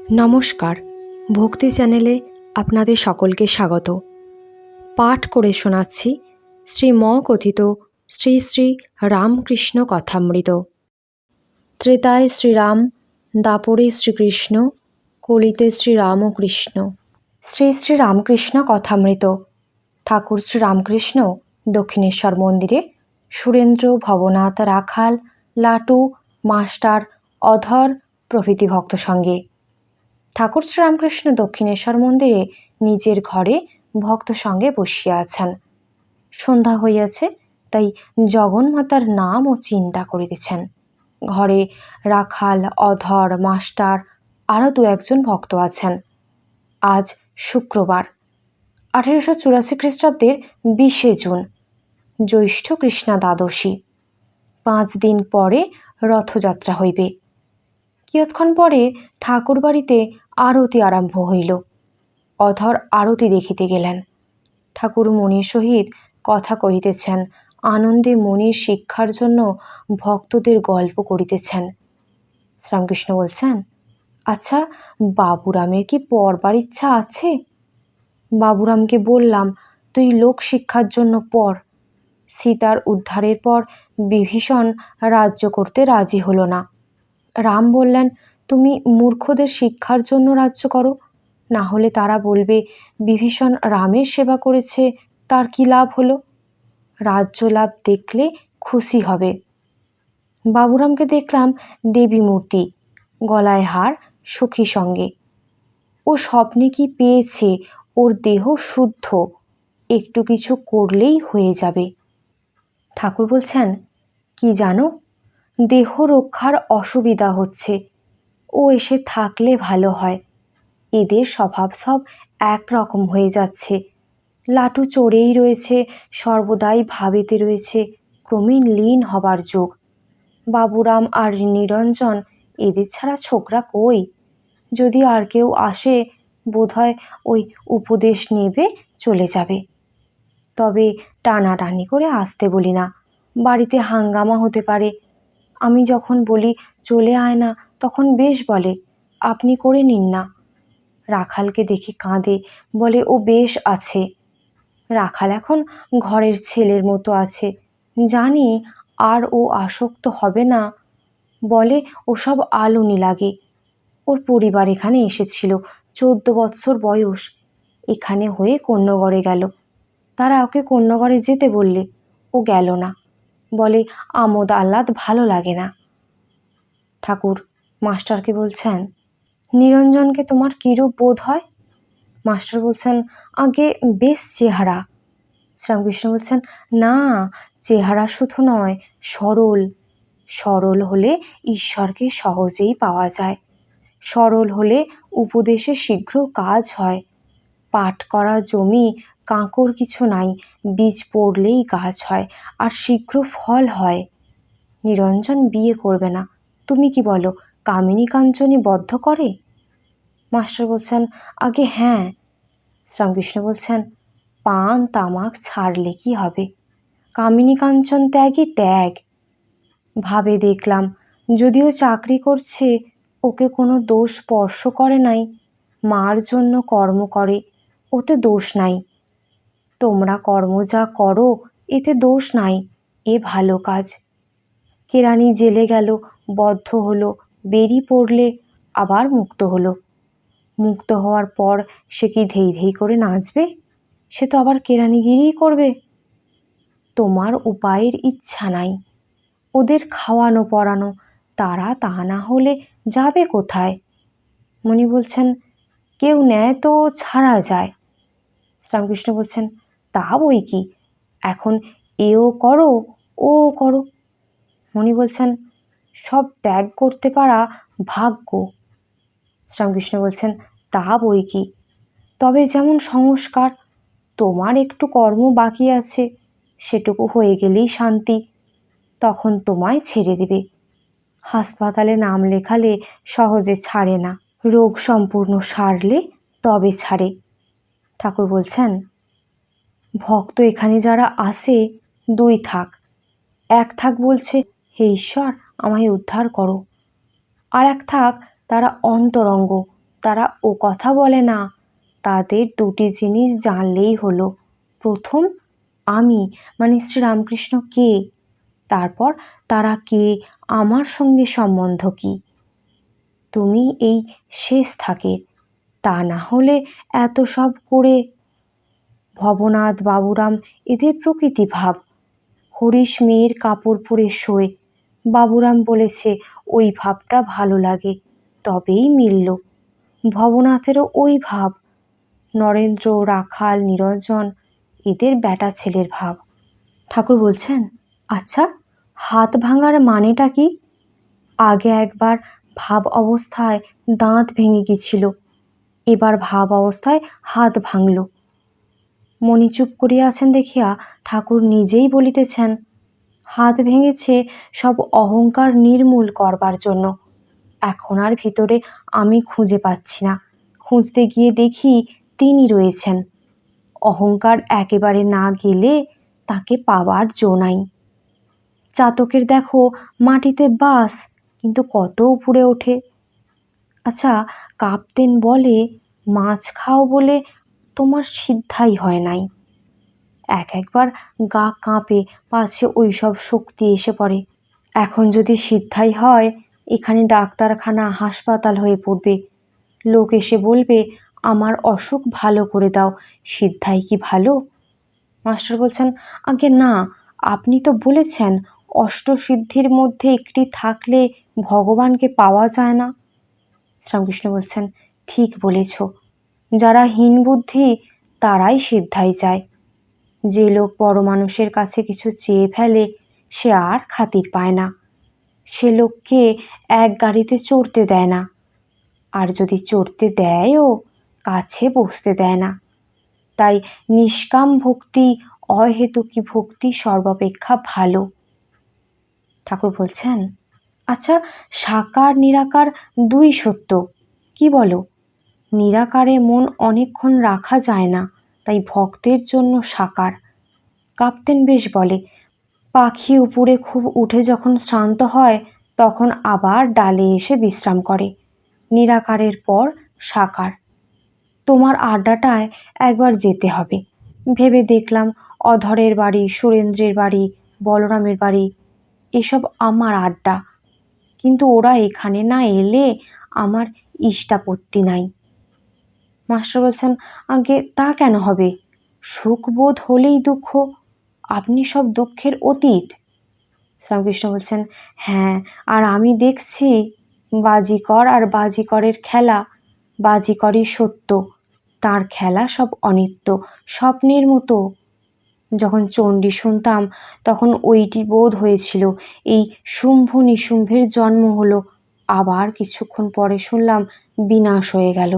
নমস্কার, ভক্তি চ্যানেলে আপনাদের সকলকে স্বাগত। পাঠ করে শোনাচ্ছি শ্রীম কথিত শ্রী শ্রী রামকৃষ্ণ কথামৃত। ত্রেতায় শ্রীরাম, দাপরে শ্রীকৃষ্ণ, কলিতে শ্রীরামকৃষ্ণ। শ্রী শ্রী রামকৃষ্ণ কথামৃত। ঠাকুর শ্রী রামকৃষ্ণ দক্ষিণেশ্বর মন্দিরে সুরেন্দ্র, ভবনাথ, রাখাল, লাটু, মাস্টার, অধর প্রভৃতি ভক্ত সঙ্গে। ঠাকুর শ্রীরামকৃষ্ণ দক্ষিণেশ্বর মন্দিরে নিজের ঘরে ভক্ত সঙ্গে বসিয়া আছেন। সন্ধ্যা হইয়াছে, তাই জগন্মাতার নাম ও চিন্তা করিতেছেন। ঘরে রাখাল, অধর, মাস্টার আরও 2-1 ভক্ত আছেন। আজ শুক্রবার, 1884 খ্রিস্টাব্দের 20 জুন, জ্যৈষ্ঠ কৃষ্ণা দ্বাদশী। 5 দিন পরে রথযাত্রা হইবে। কিয়ৎক্ষণ পরে ঠাকুর বাড়িতে আরতি আরম্ভ হইল। অধর আরতি দেখিতে গেলেন। ঠাকুর মনির সহিত কথা কহিতেছেন, আনন্দে মনির শিক্ষার জন্য ভক্তদের গল্প করিতেছেন। শ্রীরামকৃষ্ণ বলছেন, আচ্ছা, বাবুরামের কি পড়বার ইচ্ছা আছে? বাবুরামকে বললাম, তুই লোক শিক্ষার জন্য পড়। সীতার উদ্ধারের পর বিভীষণ রাজ্য করতে রাজি হলো না। রাম বললেন, তুমি মূর্খদের শিক্ষার জন্য রাজ্য করো, না হলে তারা বলবে বিভীষণ রামের সেবা করেছে, তার কি লাভ হলো? রাজ্য লাভ দেখলে খুশি হবে। বাবুরামকে দেখলাম দেবী মূর্তি, গলায় হার, সখী সঙ্গে। ও স্বপ্নে কি পেয়েছে, ওর দেহ শুদ্ধ, একটু কিছু করলেই হয়ে যাবে। ঠাকুর বলছেন, কি জানো, দেহ রক্ষার অসুবিধা হচ্ছে, ও এসে থাকলে ভালো হয়। এদের স্বভাব সব একরকম হয়ে যাচ্ছে। লাটু চড়েই রয়েছে, সর্বদাই ভাবেতে রয়েছে, ক্রমেই লীন হবার যোগ। বাবুরাম আর নিরঞ্জন এদের ছাড়া ছোকরা কই? যদি আর কেউ আসে, বোধহয় ওই উপদেশ নেবে, চলে যাবে। তবে টানাটানি করে আসতে বলি না, বাড়িতে হাঙ্গামা হতে পারে। আমি যখন বলি চলে আয় না, তখন বেশ বলে, আপনি করে নিন না। রাখালকে দেখি কাঁদে, বলে ও বেশ আছে। রাখাল এখন ঘরের ছেলের মতো আছে, জানি আর ও আসক্ত হবে না। বলে ওসব আলুনি লাগে। ওর পরিবার এখানে এসেছিল, 14 বৎসর বয়স। এখানে হয়ে কন্যগড়ে গেল। তারা ওকে কন্যগড়ে যেতে বললে, ও গেল না। বলে আমোদ আহ্লাদ ভালো লাগে না। ঠাকুর মাস্টারকে বলছেন, নিরঞ্জনকে তোমার কিরূপ বোধ হয়? মাস্টার বলছেন, আগে বেশ চেহারা। শ্রীরামকৃষ্ণ বলছেন, না, চেহারা শুধু নয়, সরল। সরল হলে ঈশ্বরকে সহজেই পাওয়া যায়। সরল হলে উপদেশে শীঘ্র কাজ হয়। পাট করা জমি, কাঁকর কিছু নাই, বীজ পড়লেই গাছ হয়, আর শীঘ্র ফল হয়। নিরঞ্জন বিয়ে করবে না, তুমি কি বলো, কামিনী কাঞ্চনী বদ্ধ করে? মাস্টার বলছেন, আগে হ্যাঁ। শ্রীরামকৃষ্ণ বলছেন, পান তামাক ছাড়লে কি হবে? কামিনী কাঞ্চন ত্যাগই ত্যাগ। ভাবে দেখলাম, যদিও চাকরি করছে, ওকে কোনো দোষ স্পর্শ করে নাই। মার জন্য কর্ম করে, ওতে দোষ নাই। তোমরা কর্ম যা করো, এতে দোষ নাই, এ ভালো কাজ। কেরানি জেলে গেল, বদ্ধ হলো, বেরি পড়লে আবার মুক্ত হলো। মুক্ত হওয়ার পর সে কি ধেই ধেই করে নাচবে? সে তো আবার কেরানিগিরিই করবে। তোমার উপায়ের ইচ্ছা নাই, ওদের খাওয়ানো পরানো, তারা তা না হলে যাবে কোথায়? মুনি বলছেন, কেউ নেয় তো ছাড়া যায়। শ্রীরামকৃষ্ণ বলছেন, তা বই কি, এখন এও করো ও করো। মুনি বলছেন, সব ত্যাগ করতে পারা ভাগ্য। শ্রীরামকৃষ্ণ বলছেন, তা বই কি, তবে যেমন সংস্কার, তোমার একটু কর্ম বাকি আছে, সেটুকু হয়ে গেলেই শান্তি, তখন তোমায় ছেড়ে দেবে। হাসপাতালে নাম লেখালে সহজে ছাড়ে না, রোগ সম্পূর্ণ সারলে তবে ছাড়ে। ঠাকুর বলছেন, ভক্ত এখানে যারা আসে, 2 থাক। 1 থাক বলছে, হে ঈশ্বর আমায় উদ্ধার করো। আর 1 থাক তারা অন্তরঙ্গ, তারা ও কথা বলে না। তাদের দুটি জিনিস জানলেই হলো, প্রথম আমি মানে শ্রীরামকৃষ্ণ কে, তারপর তারা কে, আমার সঙ্গে সম্বন্ধ কি। তুমি এই শেষ থাকে, তা না হলে এত সব করে। ভবনাথ, বাবুরাম এদের প্রকৃতি ভাব। হরিশ মেয়ের কাপড় পরে শোয়, বাবুরাম বলেছে ওই ভাবটা ভালো লাগে, তবেই মিলল। ভবনাথেরও ওই ভাব। নরেন্দ্র, রাখাল, নিরঞ্জন এদের বেটা ছেলের ভাব। ঠাকুর বলছেন, আচ্ছা হাত ভাঙার মানেটা কি? আগে একবার ভাব অবস্থায় দাঁত ভেঙে গেছিল, এবার ভাব অবস্থায় হাত ভাঙল। মণি চুপ করিয়া আছেন দেখিয়া ঠাকুর নিজেই বলিতেছেন, হাত ভেঙেছে সব অহংকার নির্মূল করবার জন্য। এখন আর ভিতরে আমি খুঁজে পাচ্ছি না, খুঁজতে গিয়ে দেখি তিনি রয়েছেন। অহংকার একেবারে না গেলে তাকে পাওয়ার জো নাই। চাতকের দেখো মাটিতে বাস, কিন্তু কত উপরে ওঠে। আচ্ছা, কাপ্তেন বলে মাছ খাও বলে তোমার সিদ্ধাই হয় নাই। একবার গা কাঁপে পাছে ওই সব শক্তি এসে পড়ে। এখন যদি সিদ্ধাই হয়, এখানে ডাক্তারখানা হাসপাতাল হয়ে পড়বে। লোক এসে বলবে আমার অসুখ ভালো করে দাও, সিদ্ধাই কি ভালো? মাস্টার বলছেন, আগে না, আপনি তো বলেছেন অষ্টসিদ্ধির মধ্যে একটি থাকলে ভগবানকে পাওয়া যায় না। শ্রীরামকৃষ্ণ বলছেন, ঠিক বলেছ, যারা হীন বুদ্ধি তারাই সিদ্ধাই চায়। যে লোক বড় মানুষের কাছে কিছু চেয়ে ফেলে সে আর খাতির পায় না। সে লোককে এক গাড়িতে চড়তে দেয় না, আর যদি চড়তে দেয়ও কাছে বসতে দেয় না। তাই নিষ্কাম ভক্তি, অহেতুকী ভক্তি সর্বাপেক্ষা ভালো। ঠাকুর বলছেন, আচ্ছা সাকার নিরাকার দুই সত্য, কি বলো? নিরাকারে মন অনেকক্ষণ রাখা যায় না, তাই ভক্তের জন্য সাকার। কাপ্তেন বেশ বলে, পাখি উপরে খুব উঠে যখন শ্রান্ত হয় তখন আবার ডালে এসে বিশ্রাম করে। নিরাকারের পর সাকার। তোমার আড্ডাটায় একবার যেতে হবে। ভেবে দেখলাম অধরের বাড়ি, সুরেন্দ্রের বাড়ি, বলরামের বাড়ি এসব আমার আড্ডা, কিন্তু ওরা এখানে না এলে আমার ইষ্টাপত্তি নাই। মাস্টার বলছেন, আগে তা কেন হবে? সুখবোধ হলেই দুঃখ, আপনি সব দুঃখের অতীত। শ্রীরামকৃষ্ণ বলছেন, হ্যাঁ, আর আমি দেখছি বাজিকর আর বাজিকরের খেলা। বাজিকরই সত্য, তার খেলা সব অনিত্য, স্বপ্নের মতো। যখন চণ্ডী শুনতাম তখন ওইটি বোধ হয়েছিল এই শুম্ভ নিশুম্ভের জন্ম হলো, আবার কিছুক্ষণ পরে শুনলাম বিনাশ হয়ে গেল।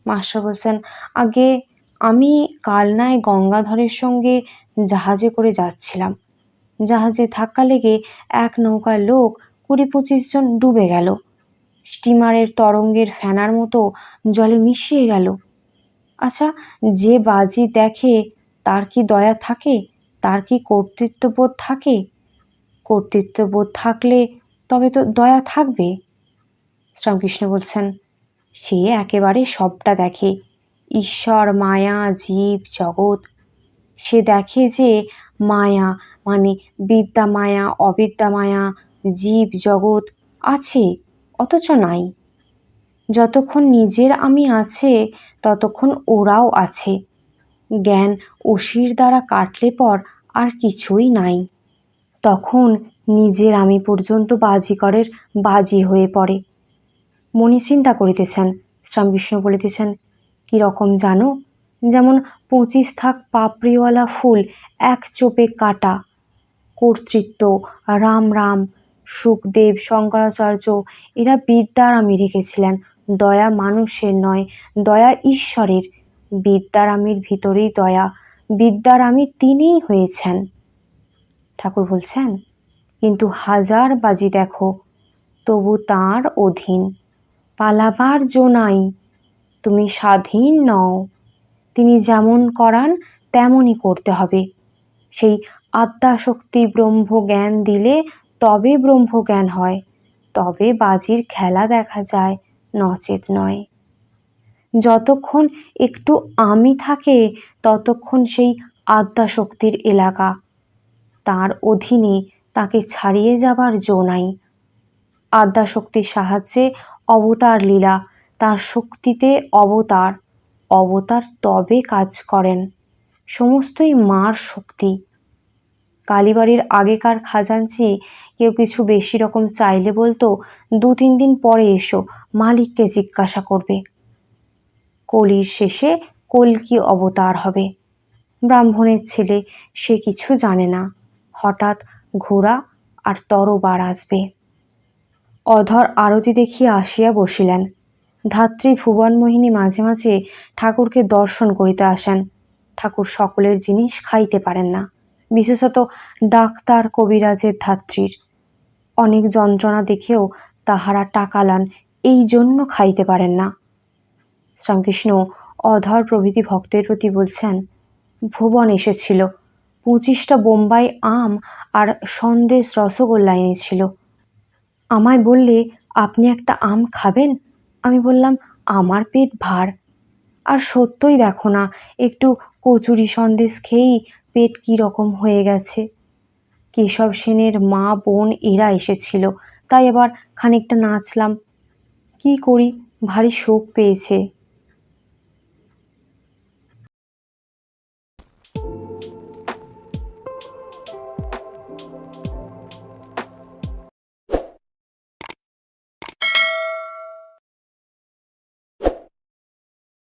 মাস্টার বলছেন, আগে আমি কালনায় গঙ্গাধরের সঙ্গে জাহাজে করে যাচ্ছিলাম। জাহাজে ধাক্কা লেগে এক নৌকার লোক 20-25 জন ডুবে গেল। স্টিমারের তরঙ্গের ফেনার মতো জলে মিশিয়ে গেল। আচ্ছা, যে বাজি দেখে তার কি দয়া থাকে? তার কি কর্তৃত্ববোধ থাকে? কর্তৃত্ববোধ থাকলে তবে তো দয়া থাকবে। শ্রীরামকৃষ্ণ বলছেন, সে একেবারে সবটা দেখে, ঈশ্বর, মায়া, জীব, জগৎ। সে দেখে যে মায়া মানে বিদ্যা মায়া, অবিদ্যা মায়া, জীব জগৎ আছে অথচ নাই। যতক্ষণ নিজের আমি আছে ততক্ষণ ওরাও আছে। জ্ঞান অসির দ্বারা কাটলে পর আর কিছুই নাই। তখন নিজের আমি পর্যন্ত বাজিকরের বাজি হয়ে পড়ে। মনি চিন্তা করিতেছেন, শ্রীরামকৃষ্ণ বলিতেছেন, কীরকম জানো? যেমন 25 থাক পাপড়িওয়ালা ফুল এক চোপে কাটা। কর্তৃত্ব, রাম রাম, সুখদেব, শঙ্করাচার্য এরা বিদ্যার আমি রেখেছিলেন, দয়া মানুষের নয়, দয়া ঈশ্বরের। বিদ্যার আমির ভিতরেই দয়া, বিদ্যার আমি তিনিই হয়েছেন। ঠাকুর বলছেন, কিন্তু হাজার বাজি দেখো তবু তাঁর অধীন, পালাবার জো নাই, তুমি স্বাধীন নও। তিনি যেমন করান তেমনই করতে হবে। সেই আত্মাশক্তি ব্রহ্মজ্ঞান দিলে তবে ব্রহ্মজ্ঞান হয়, তবে বাজির খেলা দেখা যায়, নচেত নয়। যতক্ষণ একটু আমি থাকে ততক্ষণ সেই আদ্যাশক্তির এলাকা, তার অধীনে তাকে ছাড়িয়ে যাবার জো নাই। আদ্যাশক্তির সাহায্যে অবতার লীলা, তার শক্তিতে অবতার, অবতার তবে কাজ করেন, সমস্তই মার শক্তি। কালীবাড়ির আগেকার খাজাঞ্চি কেউ কিছু বেশি রকম চাইলে বলতো, 2-3 দিন পরে এসো, মালিককে জিজ্ঞাসা করবে। কলির শেষে কল্কি অবতার হবে। ব্রাহ্মণের ছেলে, সে কিছু জানে না, হঠাৎ ঘোড়া আর তরবার আসবে। অধর আরতি দেখিয়া আসিয়া বসিলেন। ধাত্রী ভুবনমোহিনী মাঝে মাঝে ঠাকুরকে দর্শন করিতে আসেন। ঠাকুর সকলের জিনিস খাইতে পারেন না, বিশেষত ডাক্তার কবিরাজের ধাত্রীর। অনেক যন্ত্রণা দেখেও তাহারা টাকা লান, এই জন্য খাইতে পারেন না। শ্রীরামকৃষ্ণ অধর প্রভৃতি ভক্তের প্রতি বলছেন, ভুবন এসেছিল, 25টা বোম্বাই আম আর সন্দেশ রসগোল্লা এনেছিল। আমায় বললে, আপনি একটা আম খাবেন? আমি বললাম, আমার পেট ভার। আর সত্যই দেখো না, একটু কচুরি সন্দেশ খেয়েই পেট কী রকম হয়ে গেছে। কেশব সেনের মা বোন এরা এসেছিল, তাই এবার খানিকটা নাচলাম। কি করি, ভারী শোক পেয়েছে।